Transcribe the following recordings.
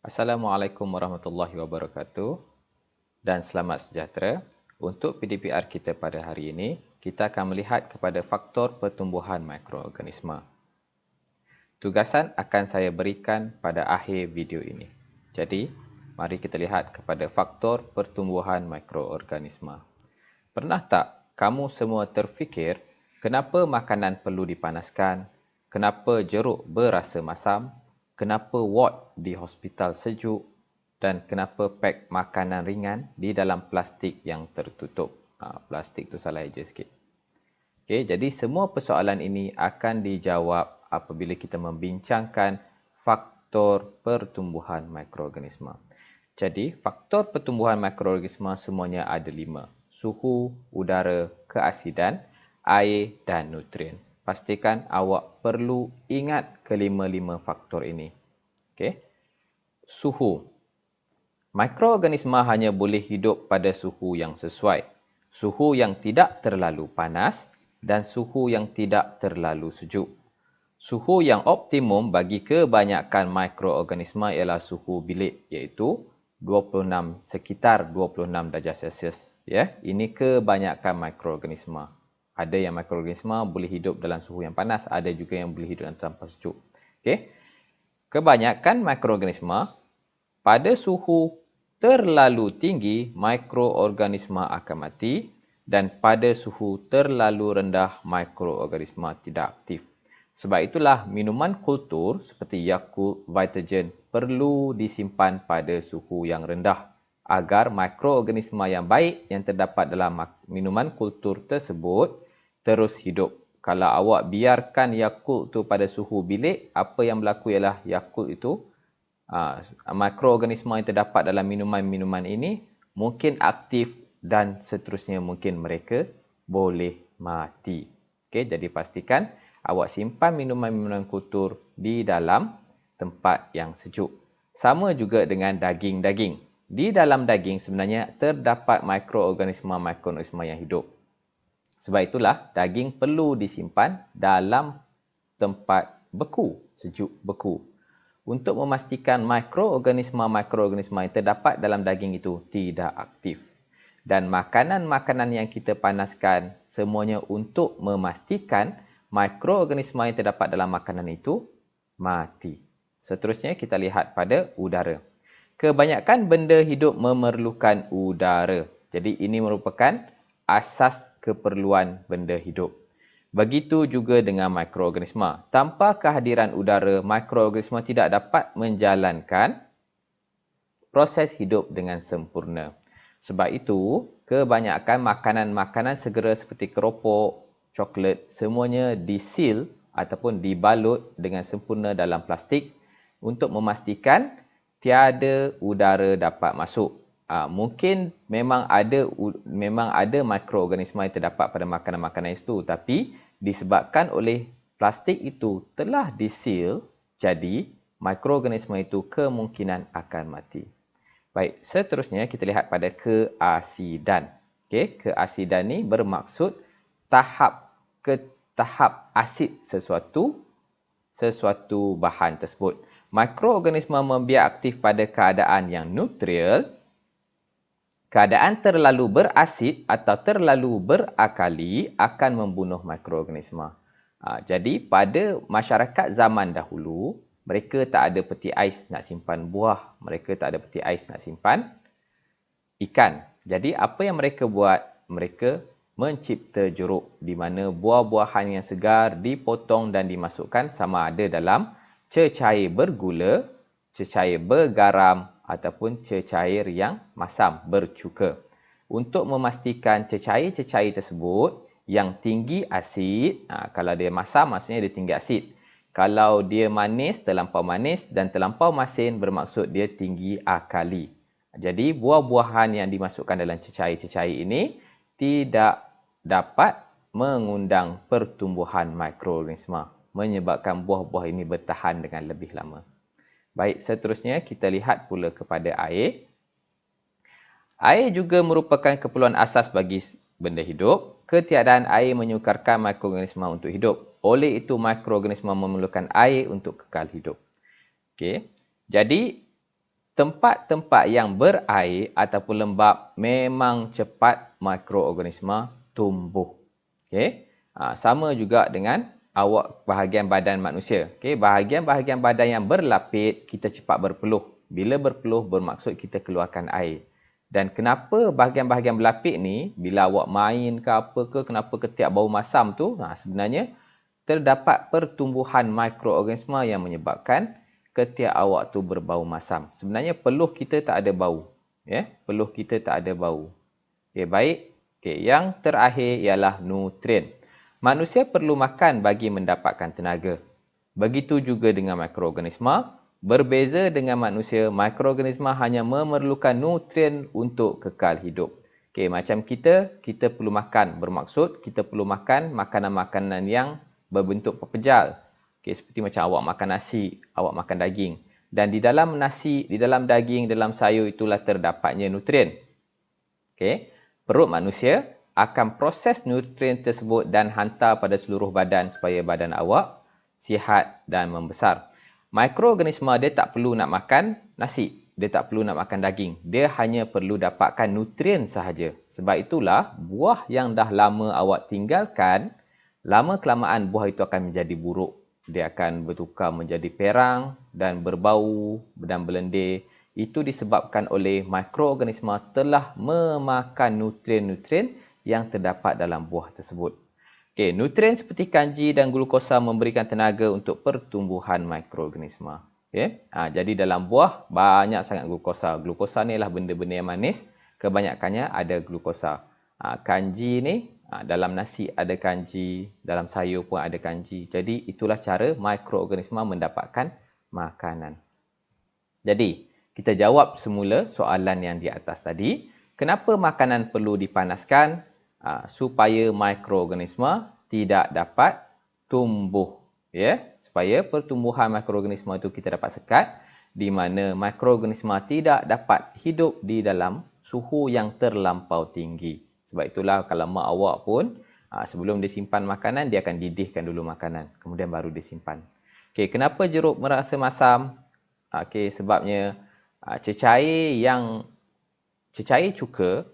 Assalamualaikum warahmatullahi wabarakatuh dan selamat sejahtera. Untuk PDPR kita pada hari ini, kita akan melihat kepada faktor pertumbuhan mikroorganisma. Tugasan akan saya berikan pada akhir video ini. Jadi, mari kita lihat kepada faktor pertumbuhan mikroorganisma. Pernah tak kamu semua terfikir kenapa makanan perlu dipanaskan? Kenapa jeruk berasa masam? Kenapa ward di hospital sejuk? Dan kenapa pek makanan ringan di dalam plastik yang tertutup? Plastik tu salah eja sikit. Okay, jadi semua persoalan ini akan dijawab apabila kita membincangkan faktor pertumbuhan mikroorganisma. Jadi, faktor pertumbuhan mikroorganisma semuanya ada 5. Suhu, udara, keasidan, air dan nutrien. Pastikan awak perlu ingat kelima-lima faktor ini. Okay. Suhu. Mikroorganisma hanya boleh hidup pada suhu yang sesuai. Suhu yang tidak terlalu panas dan suhu yang tidak terlalu sejuk. Suhu yang optimum bagi kebanyakan mikroorganisma ialah suhu bilik, iaitu 26 sekitar 26 darjah Celsius. Ya, ini kebanyakan mikroorganisma. Ada yang mikroorganisma boleh hidup dalam suhu yang panas, ada juga yang boleh hidup dalam tanpa sejuk. Okey. Kebanyakan mikroorganisma pada suhu terlalu tinggi, mikroorganisma akan mati, dan pada suhu terlalu rendah, mikroorganisma tidak aktif. Sebab itulah minuman kultur seperti Yakult, Vitagen perlu disimpan pada suhu yang rendah agar mikroorganisma yang baik yang terdapat dalam minuman kultur tersebut terus hidup. Kalau awak biarkan Yakult tu pada suhu bilik, apa yang berlaku ialah Yakult itu mikroorganisma yang terdapat dalam minuman-minuman ini mungkin aktif dan seterusnya mungkin mereka boleh mati. Okey, jadi pastikan awak simpan minuman-minuman kultur di dalam tempat yang sejuk. Sama juga dengan daging-daging. Di dalam daging sebenarnya terdapat mikroorganisma yang hidup. Sebab itulah daging perlu disimpan dalam tempat beku, sejuk beku, untuk memastikan mikroorganisma yang terdapat dalam daging itu tidak aktif. Dan makanan-makanan yang kita panaskan semuanya untuk memastikan mikroorganisma yang terdapat dalam makanan itu mati. Seterusnya kita lihat pada udara. Kebanyakan benda hidup memerlukan udara. Jadi ini merupakan asas keperluan benda hidup. Begitu juga dengan mikroorganisma. Tanpa kehadiran udara, mikroorganisma tidak dapat menjalankan proses hidup dengan sempurna. Sebab itu, kebanyakan makanan-makanan segera seperti keropok, coklat, semuanya disil ataupun dibalut dengan sempurna dalam plastik untuk memastikan tiada udara dapat masuk. Mungkin memang ada mikroorganisma yang terdapat pada makanan-makanan itu, tapi disebabkan oleh plastik itu telah disil, jadi mikroorganisma itu kemungkinan akan mati. Baik, seterusnya kita lihat pada keasidan. Okey, keasidan ni bermaksud tahap asid sesuatu bahan tersebut. Mikroorganisma membiak aktif pada keadaan yang neutral. Keadaan terlalu berasid atau terlalu berakali akan membunuh mikroorganisma. Jadi pada masyarakat zaman dahulu, mereka tak ada peti ais nak simpan buah. Mereka tak ada peti ais nak simpan ikan. Jadi apa yang mereka buat? Mereka mencipta jeruk di mana buah-buahan yang segar dipotong dan dimasukkan sama ada dalam cecair bergula, cecair bergaram ataupun cecair yang masam bercuka. Untuk memastikan cecair-cecair tersebut yang tinggi asid, kalau dia masam maksudnya dia tinggi asid. Kalau dia manis, terlampau manis dan terlampau masin bermaksud dia tinggi akali. Jadi buah-buahan yang dimasukkan dalam cecair-cecair ini tidak dapat mengundang pertumbuhan mikroorganisma, menyebabkan buah-buah ini bertahan dengan lebih lama. Baik, seterusnya kita lihat pula kepada air. Air juga merupakan keperluan asas bagi benda hidup. Ketiadaan air menyukarkan mikroorganisma untuk hidup. Oleh itu, mikroorganisma memerlukan air untuk kekal hidup. Okey. Jadi, tempat-tempat yang berair ataupun lembap memang cepat mikroorganisma tumbuh. Okey. Sama juga dengan awak bahagian badan manusia. Okey, bahagian-bahagian badan yang berlapik kita cepat berpeluh. Bila berpeluh bermaksud kita keluarkan air. Dan kenapa bahagian-bahagian berlapik ni bila awak main ke apa ke, kenapa ketiak bau masam tu? Sebenarnya terdapat pertumbuhan mikroorganisma yang menyebabkan ketiak awak tu berbau masam. Sebenarnya peluh kita tak ada bau. Ya, peluh kita tak ada bau. Okey, baik. Okey, yang terakhir ialah nutrien. Manusia perlu makan bagi mendapatkan tenaga. Begitu juga dengan mikroorganisma. Berbeza dengan manusia, mikroorganisma hanya memerlukan nutrien untuk kekal hidup. Okey, macam kita perlu makan. Bermaksud kita perlu makan makanan-makanan yang berbentuk pepejal. Okey, seperti macam awak makan nasi, awak makan daging. Dan di dalam nasi, di dalam daging, dalam sayur itulah terdapatnya nutrien. Okey, perut manusia akan proses nutrien tersebut dan hantar pada seluruh badan supaya badan awak sihat dan membesar. Mikroorganisma dia tak perlu nak makan nasi, dia tak perlu nak makan daging. Dia hanya perlu dapatkan nutrien sahaja. Sebab itulah buah yang dah lama awak tinggalkan, lama kelamaan buah itu akan menjadi buruk. Dia akan bertukar menjadi perang dan berbau dan berlendir. Itu disebabkan oleh mikroorganisma telah memakan nutrien-nutrien yang terdapat dalam buah tersebut. Okey, nutrien seperti kanji dan glukosa memberikan tenaga untuk pertumbuhan mikroorganisma. Okey, jadi dalam buah banyak sangat glukosa. Glukosa ni adalah benda-benda yang manis, kebanyakannya ada glukosa. Kanji ni dalam nasi ada kanji, dalam sayur pun ada kanji. Jadi itulah cara mikroorganisma mendapatkan makanan. Jadi, kita jawab semula soalan yang di atas tadi. Kenapa makanan perlu dipanaskan? Supaya mikroorganisma tidak dapat tumbuh. Ya? Supaya pertumbuhan mikroorganisma itu kita dapat sekat, di mana mikroorganisma tidak dapat hidup di dalam suhu yang terlampau tinggi. Sebab itulah kalau mak awak pun, sebelum dia simpan makanan, dia akan didihkan dulu makanan. Kemudian baru disimpan. Okey, kenapa jeruk merasa masam? Okey, sebabnya cecair cuka,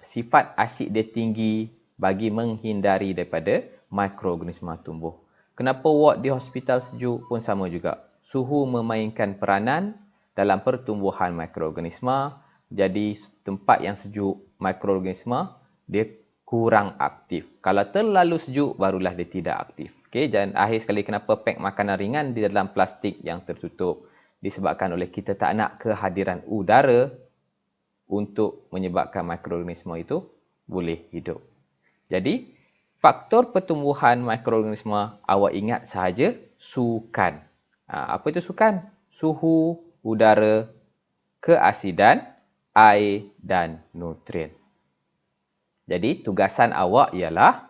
sifat asid dia tinggi bagi menghindari daripada mikroorganisma tumbuh. Kenapa ward di hospital sejuk pun sama juga. Suhu memainkan peranan dalam pertumbuhan mikroorganisma. Jadi tempat yang sejuk, mikroorganisma dia kurang aktif. Kalau terlalu sejuk barulah dia tidak aktif. Okey, dan akhir sekali kenapa pack makanan ringan di dalam plastik yang tertutup? Disebabkan oleh kita tak nak kehadiran udara untuk menyebabkan mikroorganisma itu boleh hidup. Jadi, faktor pertumbuhan mikroorganisma awak ingat sahaja sukan. Apa itu sukan? Suhu, udara, keasidan, air dan nutrien. Jadi, tugasan awak ialah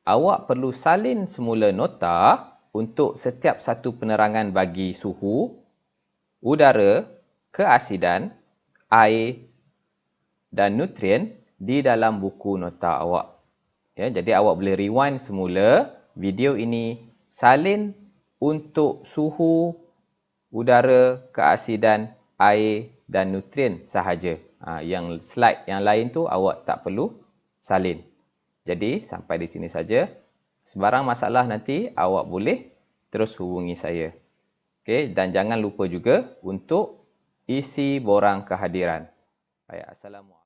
awak perlu salin semula nota untuk setiap satu penerangan bagi suhu, udara, keasidan, air dan nutrien di dalam buku nota awak. Ya, jadi awak boleh rewind semula video ini, salin untuk suhu, udara, keasidan, air dan nutrien sahaja. Yang slide yang lain tu awak tak perlu salin. Jadi sampai di sini saja. Sebarang masalah nanti awak boleh terus hubungi saya. Okey, dan jangan lupa juga untuk isi borang kehadiran. Baik, assalamualaikum.